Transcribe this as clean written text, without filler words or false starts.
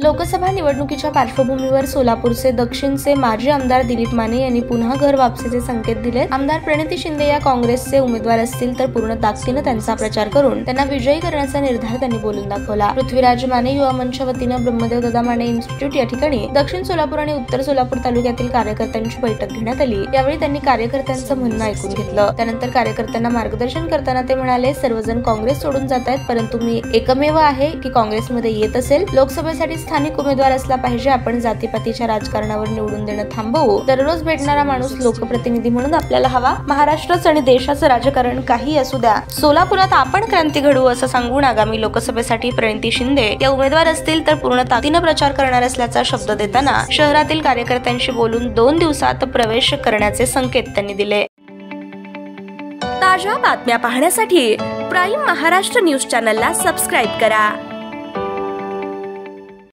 लोकसभा निवडणुकीच्या पार्श्वभूमीवर सोलापूरचे दक्षिणचे माजी आमदार दिलीप माने यांनी पुन्हा घर वापसीचे संकेत दिले। आमदार प्रणिती शिंदे या काँग्रेसचे उमेदवार असतील तर पूर्ण ताकदीने त्यांचा प्रचार करून त्यांना विजयी करण्याचा निर्धार त्यांनी बोलून दाखवला। पृथ्वीराज माने युवा मंचच्या वतीने ब्रह्मदेव दादा माने इन्स्टिट्यूट या ठिकाणी दक्षिण सोलापूर आणि उत्तर सोलापूर तालुक्यातील कार्यकर्त्यांची बैठक घेण्यात आली। यावेळी त्यांनी कार्यकर्त्यांचं म्हणणं ऐकून घेतलं। त्यानंतर कार्यकर्त्यांना मार्गदर्शन करताना ते म्हणाले, सर्वजण काँग्रेस सोडून जात आहेत, परंतु मी एकमेव आहे की काँग्रेसमध्ये येत असेल। लोकसभेसाठी स्थानिक उमेदवार असला पाहिजे। आपण जातीपातीच्या राजकारणावर निवडून देणं थांबवू। दररोज भेटणारा माणूस लोकप्रतिनिधी म्हणून आपल्याला हवा। महाराष्ट्राचं आणि देशाचं राजकारण काही असू द्या, सोलापुरात आपण क्रांती घडवू असं सांगून आगामी लोकसभेसाठी प्रणिती शिंदे या उमेदवार असतील तर पूर्ण ताकदीने प्रचार करणार असल्याचा शब्द देताना शहरातील कार्यकर्त्यांशी बोलून 2 दिवसात प्रवेश करण्याचे संकेत त्यांनी दिले। ताज्या बातम्या पाहण्यासाठी प्राईम महाराष्ट्र न्यूज चॅनलला सबस्क्राईब करा।